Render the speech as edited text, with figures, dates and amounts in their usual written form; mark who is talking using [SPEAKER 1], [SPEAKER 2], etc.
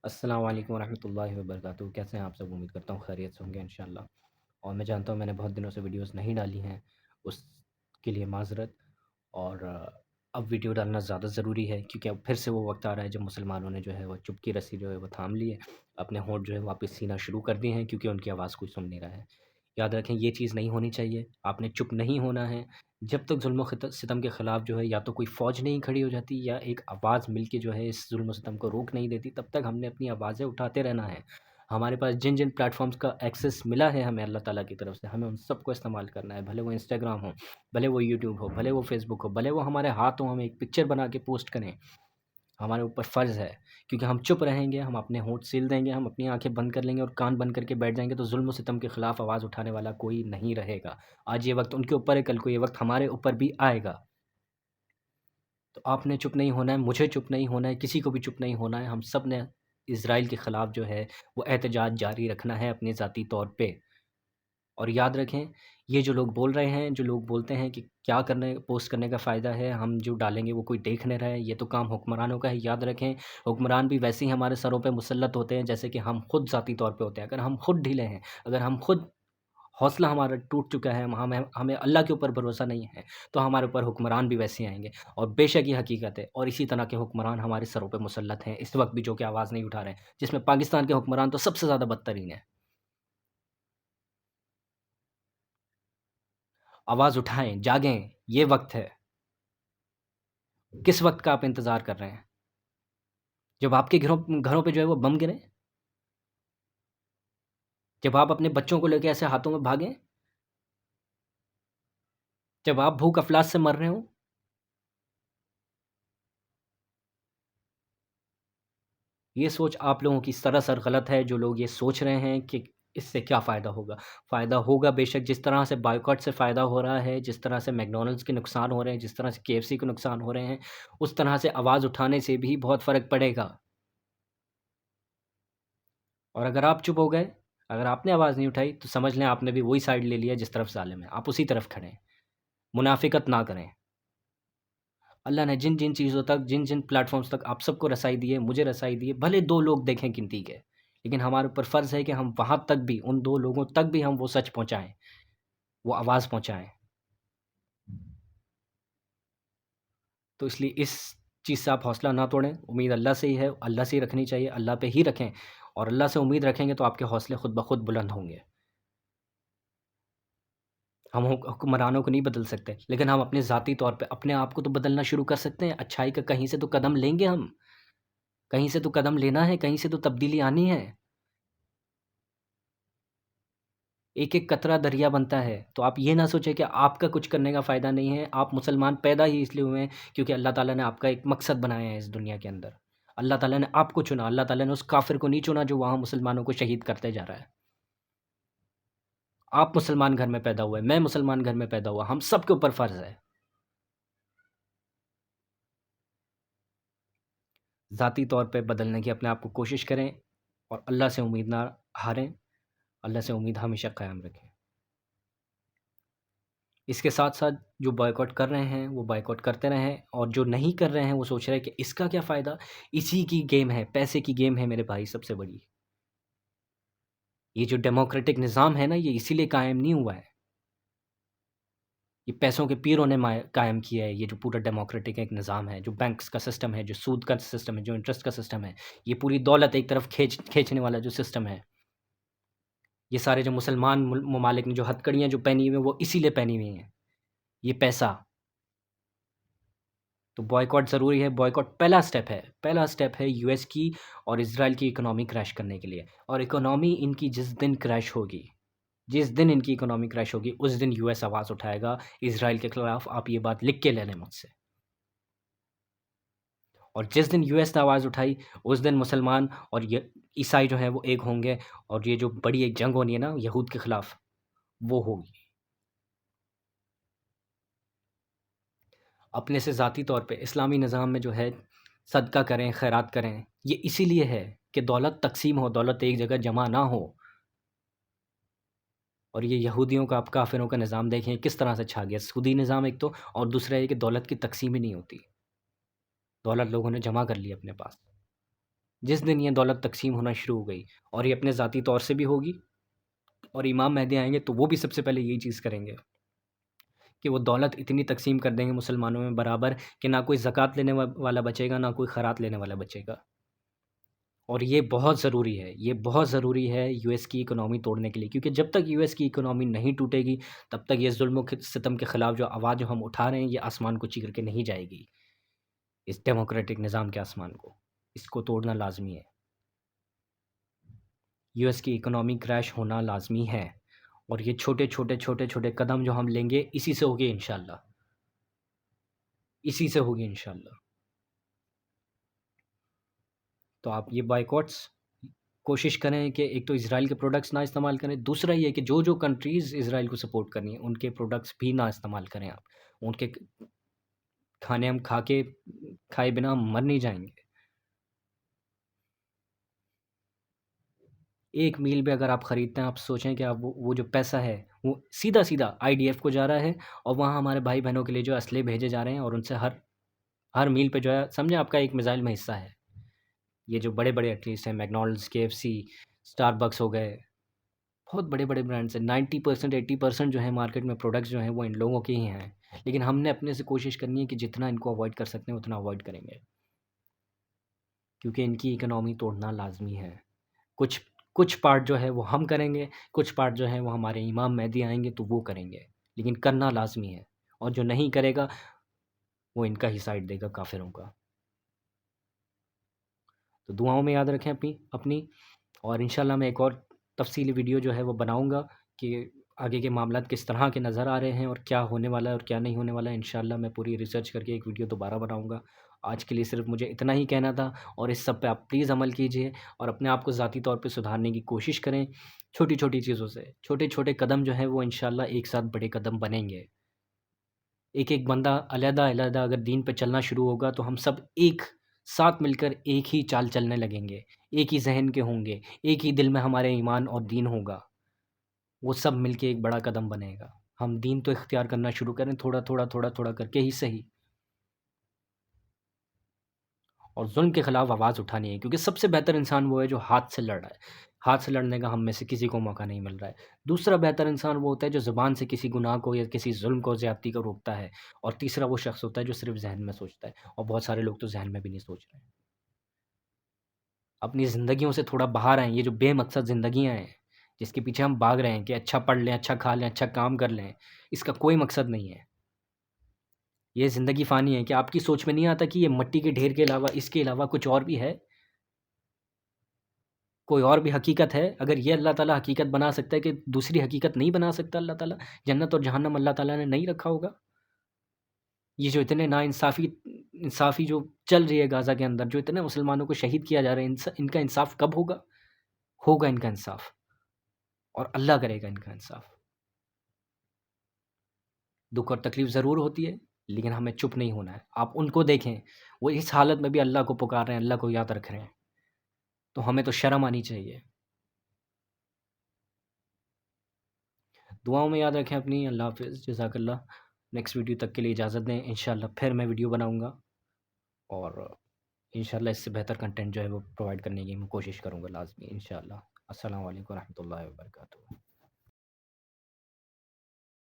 [SPEAKER 1] السلام علیکم ورحمۃ اللہ وبرکاتہ، کیسے ہیں آپ سب؟ امید کرتا ہوں خیریت سے ہوں گے انشاءاللہ۔ اور میں جانتا ہوں میں نے بہت دنوں سے ویڈیوز نہیں ڈالی ہیں، اس کے لیے معذرت۔ اور اب ویڈیو ڈالنا زیادہ ضروری ہے کیونکہ اب پھر سے وہ وقت آ رہا ہے جب مسلمانوں نے جو ہے وہ چپ کی رسی جو ہے وہ تھام لی ہے، اپنے ہونٹ جو ہے واپس سینا شروع کر دیے ہیں کیونکہ ان کی آواز کوئی سن نہیں رہا ہے۔ یاد رکھیں یہ چیز نہیں ہونی چاہیے، آپ نے چپ نہیں ہونا ہے جب تک ظلم و ستم کے خلاف جو ہے یا تو کوئی فوج نہیں کھڑی ہو جاتی یا ایک آواز مل کے جو ہے اس ظلم و ستم کو روک نہیں دیتی، تب تک ہم نے اپنی آوازیں اٹھاتے رہنا ہے۔ ہمارے پاس جن جن پلیٹ فارمز کا ایکسس ملا ہے ہمیں اللہ تعالیٰ کی طرف سے، ہمیں ان سب کو استعمال کرنا ہے، بھلے وہ انسٹاگرام ہو، بھلے وہ یوٹیوب ہو، بھلے وہ فیس بک ہو، بھلے وہ ہمارے ہاتھ ہوں، ہم ایک پکچر بنا کے پوسٹ کریں، ہمارے اوپر فرض ہے۔ کیونکہ ہم چپ رہیں گے، ہم اپنے ہونٹ سیل دیں گے، ہم اپنی آنکھیں بند کر لیں گے اور کان بند کر کے بیٹھ جائیں گے تو ظلم و ستم کے خلاف آواز اٹھانے والا کوئی نہیں رہے گا۔ آج یہ وقت ان کے اوپر ہے، کل کو یہ وقت ہمارے اوپر بھی آئے گا۔ تو آپ نے چپ نہیں ہونا ہے، مجھے چپ نہیں ہونا ہے، کسی کو بھی چپ نہیں ہونا ہے۔ ہم سب نے اسرائیل کے خلاف جو ہے وہ احتجاج جاری رکھنا ہے اپنے ذاتی طور پہ۔ اور یاد رکھیں یہ جو لوگ بول رہے ہیں، جو لوگ بولتے ہیں کہ کیا کرنے پوسٹ کرنے کا فائدہ ہے، ہم جو ڈالیں گے وہ کوئی دیکھ نہیں رہا ہے، یہ تو کام حکمرانوں کا ہے۔ یاد رکھیں حکمران بھی ویسے ہی ہمارے سروں پہ مسلط ہوتے ہیں جیسے کہ ہم خود ذاتی طور پہ ہوتے ہیں۔ اگر ہم خود ڈھیلے ہیں، اگر ہم خود حوصلہ ہمارا ٹوٹ چکا ہے، ہمیں اللہ کے اوپر بھروسہ نہیں ہے، تو ہمارے اوپر حکمران بھی ویسے آئیں گے۔ اور بے شک یہ حقیقت ہے، اور اسی طرح کے حکمران ہمارے سروں پہ مسلط ہیں اس وقت بھی، جو کہ آواز نہیں اٹھا رہے ہیں، جس میں پاکستان کے حکمران تو سب سے زیادہ بدترین ہیں۔ آواز اٹھائیں، جاگیں، یہ وقت ہے۔ کس وقت کا آپ انتظار کر رہے ہیں؟ جب آپ کے گھروں پہ جو ہے وہ بم گریں، جب آپ اپنے بچوں کو لے کے ایسے ہاتھوں میں بھاگیں، جب آپ بھوک افلاس سے مر رہے ہوں۔ یہ سوچ آپ لوگوں کی سراسر غلط ہے، جو لوگ یہ سوچ رہے ہیں کہ اس سے کیا فائدہ ہوگا۔ فائدہ ہوگا بے شک، جس طرح سے بائیکاٹ سے فائدہ ہو رہا ہے، جس طرح سے میکڈونلڈس کے نقصان ہو رہے ہیں، جس طرح سے KFC کے نقصان ہو رہے ہیں، اس طرح سے آواز اٹھانے سے بھی بہت فرق پڑے گا۔ اور اگر آپ چپ ہو گئے، اگر آپ نے آواز نہیں اٹھائی تو سمجھ لیں آپ نے بھی وہی سائڈ لے لیا جس طرف ظالم ہے، آپ اسی طرف کھڑے ہیں۔ منافقت نہ کریں۔ اللہ نے جن جن چیزوں تک، جن جن پلیٹ فارمز تک آپ سب کو رسائی دی ہے، مجھے رسائی دی ہے، بھلے 2 لوگ دیکھیں گنتی کے، لیکن ہمارے اوپر فرض ہے کہ ہم وہاں تک بھی، ان 2 لوگوں تک بھی ہم وہ سچ پہنچائیں، وہ آواز پہنچائیں۔ تو اس لیے اس چیز سے آپ حوصلہ نہ توڑیں، امید اللہ سے ہی ہے، اللہ سے ہی رکھنی چاہیے، اللہ پہ ہی رکھیں، اور اللہ سے امید رکھیں گے تو آپ کے حوصلے خود بخود بلند ہوں گے۔ ہم حکمرانوں کو نہیں بدل سکتے، لیکن ہم اپنے ذاتی طور پہ اپنے آپ کو تو بدلنا شروع کر سکتے ہیں۔ اچھائی کا کہیں سے تو قدم لیں گے ہم، کہیں سے تو قدم لینا ہے، کہیں سے تو تبدیلی آنی ہے۔ ایک ایک قطرہ دریا بنتا ہے، تو آپ یہ نہ سوچیں کہ آپ کا کچھ کرنے کا فائدہ نہیں ہے۔ آپ مسلمان پیدا ہی اس لیے ہوئے ہیں کیونکہ اللہ تعالیٰ نے آپ کا ایک مقصد بنایا ہے اس دنیا کے اندر۔ اللہ تعالیٰ نے آپ کو چنا، اللہ تعالیٰ نے اس کافر کو نہیں چنا جو وہاں مسلمانوں کو شہید کرتے جا رہا ہے۔ آپ مسلمان گھر میں پیدا ہوئے، میں مسلمان گھر میں پیدا ہوا، ہم سب کے اوپر فرض ہے۔ ذاتی طور پہ بدلنے کی اپنے آپ کو کوشش کریں، اور اللہ سے امید نہ ہاریں، اللہ سے امید ہمیشہ قائم رکھیں۔ اس کے ساتھ ساتھ جو بائیکاٹ کر رہے ہیں وہ بائیکاٹ کرتے رہیں، اور جو نہیں کر رہے ہیں وہ سوچ رہے ہیں کہ اس کا کیا فائدہ۔ اسی کی گیم ہے، پیسے کی گیم ہے میرے بھائی، سب سے بڑی۔ یہ جو ڈیموکریٹک نظام ہے نا، یہ اسی لیے قائم نہیں ہوا ہے، یہ پیسوں کے پیروں نے قائم کیا ہے۔ یہ جو پورا ڈیموکریٹک ایک نظام ہے، جو بینکس کا سسٹم ہے، جو سود کا سسٹم ہے، جو انٹرسٹ کا سسٹم ہے، یہ پوری دولت ایک طرف کھینچنے والا جو سسٹم ہے، یہ سارے جو مسلمان ممالک نے جو ہتھ کڑیاں جو پہنی ہوئی ہیں وہ اسی لیے پہنی ہوئی ہیں، یہ پیسہ۔ تو بوائیکاٹ ضروری ہے، بوائیکاٹ پہلا سٹیپ ہے، پہلا سٹیپ ہے US کی اور اسرائیل کی اکنامی کریش کرنے کے لیے۔ اور اکنامی ان کی جس دن کریش ہوگی، جس دن ان کی اکنامی کریش ہوگی، اس دن US آواز اٹھائے گا اسرائیل کے خلاف۔ آپ یہ بات لکھ کے لے لیں مجھ سے۔ اور جس دن US نے آواز اٹھائی، اس دن مسلمان اور عیسائی جو ہیں وہ ایک ہوں گے، اور یہ جو بڑی ایک جنگ ہونی ہے نا یہود کے خلاف، وہ ہوگی۔ اپنے سے ذاتی طور پہ اسلامی نظام میں جو ہے صدقہ کریں، خیرات کریں، یہ اسی لیے ہے کہ دولت تقسیم ہو، دولت ایک جگہ جمع نہ ہو۔ اور یہ یہودیوں کا، آپ کافروں کا نظام دیکھیں کس طرح سے چھا گیا، سودی نظام ایک تو، اور دوسرا یہ کہ دولت کی تقسیم ہی نہیں ہوتی، دولت لوگوں نے جمع کر لی اپنے پاس۔ جس دن یہ دولت تقسیم ہونا شروع ہو گئی، اور یہ اپنے ذاتی طور سے بھی ہوگی، اور امام مہدی آئیں گے تو وہ بھی سب سے پہلے یہی چیز کریں گے کہ وہ دولت اتنی تقسیم کر دیں گے مسلمانوں میں برابر کہ نہ کوئی زکوٰۃ لینے والا بچے گا، نہ کوئی خیرات لینے والا بچے گا۔ اور یہ بہت ضروری ہے، یہ بہت ضروری ہے یو ایس کی اکنامی توڑنے کے لیے، کیونکہ جب تک یو ایس کی اکنامی نہیں ٹوٹے گی تب تک یہ ظلم و ستم کے خلاف جو آواز جو ہم اٹھا رہے ہیں یہ آسمان کو چیر کے نہیں جائے گی، اس ڈیموکریٹک نظام کے آسمان کو، اس کو توڑنا لازمی ہے۔ یو ایس کی اکنامی کریش ہونا لازمی ہے، اور یہ چھوٹے چھوٹے چھوٹے چھوٹے قدم جو ہم لیں گے اسی سے ہوگی انشاءاللہ، اسی سے ہوگی انشاءاللہ۔ تو آپ یہ بائیکاٹس کوشش کریں کہ ایک تو اسرائیل کے پروڈکٹس نہ استعمال کریں، دوسرا یہ کہ جو کنٹریز اسرائیل کو سپورٹ کرنی ہیں ان کے پروڈکٹس بھی نہ استعمال کریں آپ، ان کے کھانے ہم کھائے بنا ہم مر نہیں جائیں گے۔ ایک میل بھی اگر آپ خریدتے ہیں، آپ سوچیں کہ آپ وہ جو پیسہ ہے وہ سیدھا سیدھا آئی ڈی ایف کو جا رہا ہے، اور وہاں ہمارے بھائی بہنوں کے لیے جو اسلحے بھیجے جا رہے ہیں، اور ان سے ہر میل پہ جو ہے سمجھیں آپ کا ایک میزائل میں حصہ ہے۔ یہ جو بڑے بڑے ایٹ لیسٹ ہیں، میکڈونلڈس، KFC، اسٹار بکس ہو گئے، بہت بڑے بڑے برانڈس ہیں، 90% 80% جو ہے مارکیٹ میں پروڈکٹس جو ہیں وہ ان لوگوں کے ہی ہیں، لیکن ہم نے اپنے سے کوشش کرنی ہے کہ جتنا ان کو اوائڈ کر سکتے ہیں اتنا اوائڈ کریں گے، کیونکہ ان کی اکنامی توڑنا لازمی ہے۔ کچھ پارٹ جو ہے وہ ہم کریں گے، کچھ پارٹ جو ہے وہ ہمارے امام مہدی آئیں گے تو وہ کریں گے، لیکن کرنا لازمی ہے، اور جو نہیں کرے گا وہ ان کا ہی سائڈ دے گا، کافروں کا۔ تو دعاؤں میں یاد رکھیں اپنی، اور انشاءاللہ میں ایک اور تفصیلی ویڈیو جو ہے وہ بناؤں گا کہ آگے کے معاملات کس طرح کے نظر آ رہے ہیں اور کیا ہونے والا ہے اور کیا نہیں ہونے والا ہے۔ انشاءاللہ میں پوری ریسرچ کر کے ایک ویڈیو دوبارہ بناؤں گا۔ آج کے لیے صرف مجھے اتنا ہی کہنا تھا، اور اس سب پہ آپ پلیز عمل کیجئے، اور اپنے آپ کو ذاتی طور پہ سدھارنے کی کوشش کریں، چھوٹی چھوٹی چیزوں سے، چھوٹے چھوٹے قدم جو ہیں وہ انشاءاللہ ایک ساتھ بڑے قدم بنیں گے۔ ایک ایک بندہ علیحدہ علیحدہ اگر دین پہ چلنا شروع ہوگا تو ہم سب ایک ساتھ مل کر ایک ہی چال چلنے لگیں گے، ایک ہی ذہن کے ہوں گے، ایک ہی دل میں ہمارے ایمان اور دین ہوگا، وہ سب مل کے ایک بڑا قدم بنے گا۔ ہم دین تو اختیار کرنا شروع کریں، تھوڑا تھوڑا تھوڑا تھوڑا کر کے ہی صحیح، اور ظلم کے خلاف آواز اٹھانی ہے، کیونکہ سب سے بہتر انسان وہ ہے جو ہاتھ سے لڑ رہا ہے۔ ہاتھ سے لڑنے کا ہم میں سے کسی کو موقع نہیں مل رہا ہے۔ دوسرا بہتر انسان وہ ہوتا ہے جو زبان سے کسی گناہ کو یا کسی ظلم کو، زیادتی کو روکتا ہے، اور تیسرا وہ شخص ہوتا ہے جو صرف ذہن میں سوچتا ہے، اور بہت سارے لوگ تو ذہن میں بھی نہیں سوچ رہے ہیں۔ اپنی زندگیوں سے تھوڑا باہر آئیں، یہ جو بے مقصد زندگیاں ہیں جس کے پیچھے ہم بھاگ رہے ہیں کہ اچھا پڑھ لیں، اچھا کھا لیں، اچھا کام کر لیں، اس کا کوئی مقصد نہیں ہے۔ یہ زندگی فانی ہے، کہ آپ کی سوچ میں نہیں آتا کہ یہ مٹی کے ڈھیر کے علاوہ اس کے علاوہ کچھ اور بھی ہے، کوئی اور بھی حقیقت ہے؟ اگر یہ اللہ تعالیٰ حقیقت بنا سکتا ہے کہ دوسری حقیقت نہیں بنا سکتا اللہ تعالیٰ؟ جنت اور جہنم اللہ تعالیٰ نے نہیں رکھا ہوگا؟ یہ جو اتنے انصافی جو چل رہی ہے غزہ کے اندر، جو اتنے مسلمانوں کو شہید کیا جا رہا ہے، ان کا انصاف کب ہوگا؟ ہوگا ان کا انصاف، اور اللہ کرے گا ان کا انصاف۔ دکھ اور تکلیف ضرور ہوتی ہے، لیکن ہمیں چپ نہیں ہونا ہے۔ آپ ان کو دیکھیں، وہ اس حالت میں بھی اللہ کو پکار رہے ہیں، اللہ کو یاد رکھ رہے ہیں، تو ہمیں تو شرم آنی چاہیے۔ دعاؤں میں یاد رکھیں اپنی۔ اللہ حافظ، جزاک اللہ۔ نیکسٹ ویڈیو تک کے لیے اجازت دیں، انشاءاللہ پھر میں ویڈیو بناؤں گا، اور انشاءاللہ اس سے بہتر کنٹینٹ جو ہے وہ پرووائڈ کرنے کی میں کوشش کروں گا لازمی، انشاءاللہ۔ السلام علیکم ورحمۃ اللہ وبرکاتہ۔